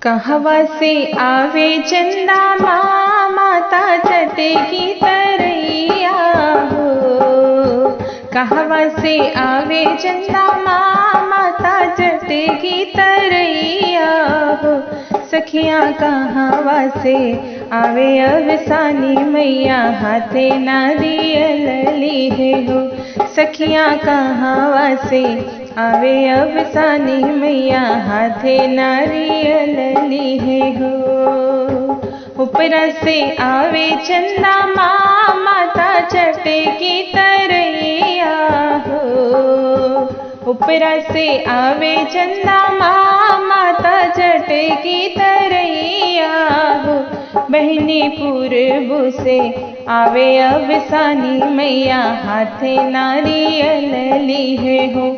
कहवा से आवे चंदा माँ माता चटे की तरैया हो। कहवा से आवे चंदा माँ माता चटे की तरैया हो। सखियाँ कहवा से आवे अवसानी मैया हाथे नारियल लीहे हो। सखियाँ कहवा से आवे अवसानी मैया हाथे नारियल लीहे हो। ऊपरा से आवे चंदा माँ माता चटे की तरैया हो। ऊपरा से आवे चंदा माँ माता चटे की तरैया हो। बहनी पूर्व से आवे अवसानी मैया हाथे नारियल लीहे हो।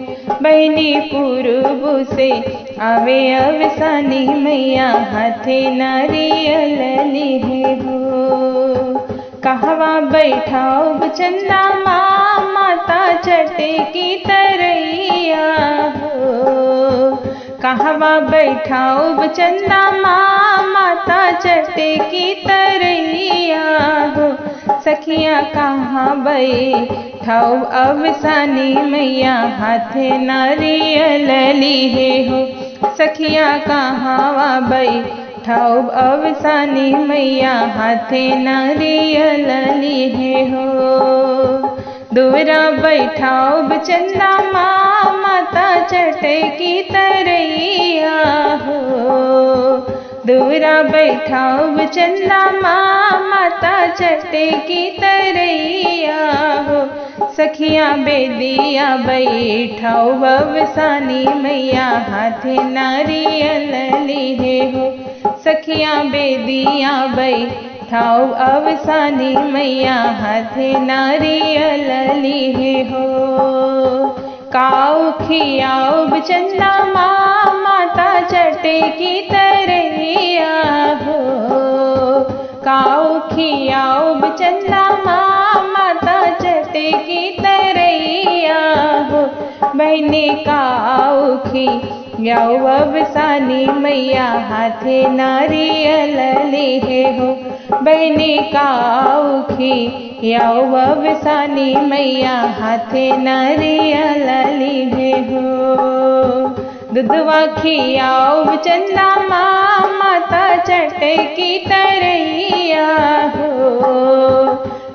बहनी पूर्व से आवे अवसानी मैया हाथे नारियल लीहे हो। कहवा बैठाओ चंदा माँ माता चटे की तरैया हो। कहवा बैठाओ चंदा माँ माता चटे की तरैया हो। सखियाँ कहाँ बैठाओ अवसानी मैया हाथे नारियल लीहे हो। सखियाँ कहाँ बैठाओ अवसानी मैया हाथे नारियल लीहे हो। दूरा बैठाओ चंदा माँ माता चटे की तरैया हो। दूरा बैठाओ चंदा माँ माता चटे की तरैया हो। सखियाँ बेदिया बैठाओ अवसानी मैया हाथे नारियल लीहे हो। सखियाँ बेदिया बैठाओ अवसानी मैया हाथे नारियल लीहे हो। काऊ खियाओ चंदा माँ माता चटे की तरैया हो। काऊ खियाओ चंदा माँ माता चटे की तरैया हो। बहनी काऊ खियाओ अवसानी मैया हाथे नारियल लीहे हो। बहनी काऊ खियाओ अवसानी मैया हाथे नारियल लीहे हो। दूधवा खियाओ चंदा माँ माता चटे की तरैया हो।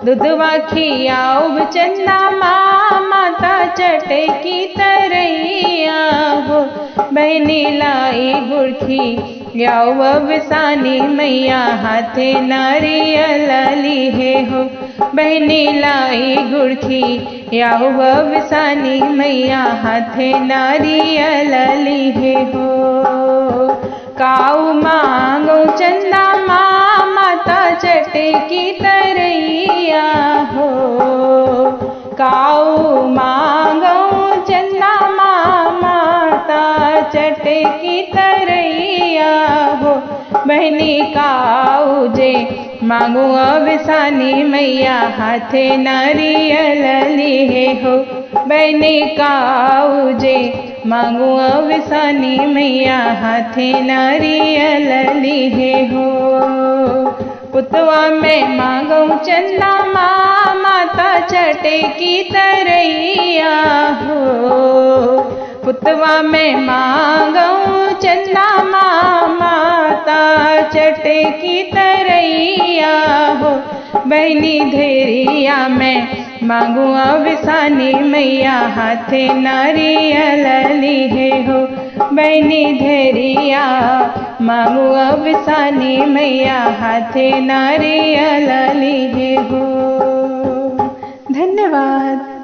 दूधवा खियाओ चंदा माँ माता चटे की तरैया हो। बहनी लाई गुड़ खियाओ अवसानी मैया हाथे नारियल लीहे हो। बहनी लाई गुड़ खियाओ अवसानी मैया हाथे नारियल लीहे हो। काऊ मांगो चंदा माँ माता चटे की तरैया हो। काऊ मांगो चंदा माँ माता चटे की तरैया हो। बहनी काऊ जे मांगो अवसानी मैया हाथे नारियल लीहे हो। बहनी काऊ जे मांगो अवसानी मैया हाथे नारियल लीहे हो। पुतवा में मांगो चंदा माँ माता चटे की तरैया हो। पुतवा में मांगो चंदा माँ माता चटे की तरैया हो। बहनी धेरिया में मांगो अवसानी मैया हाथे नारियल लीहे हो। बहनी धेरिया मांगो अवसानी मैया हाथे नारियल लीहे हो। धन्यवाद।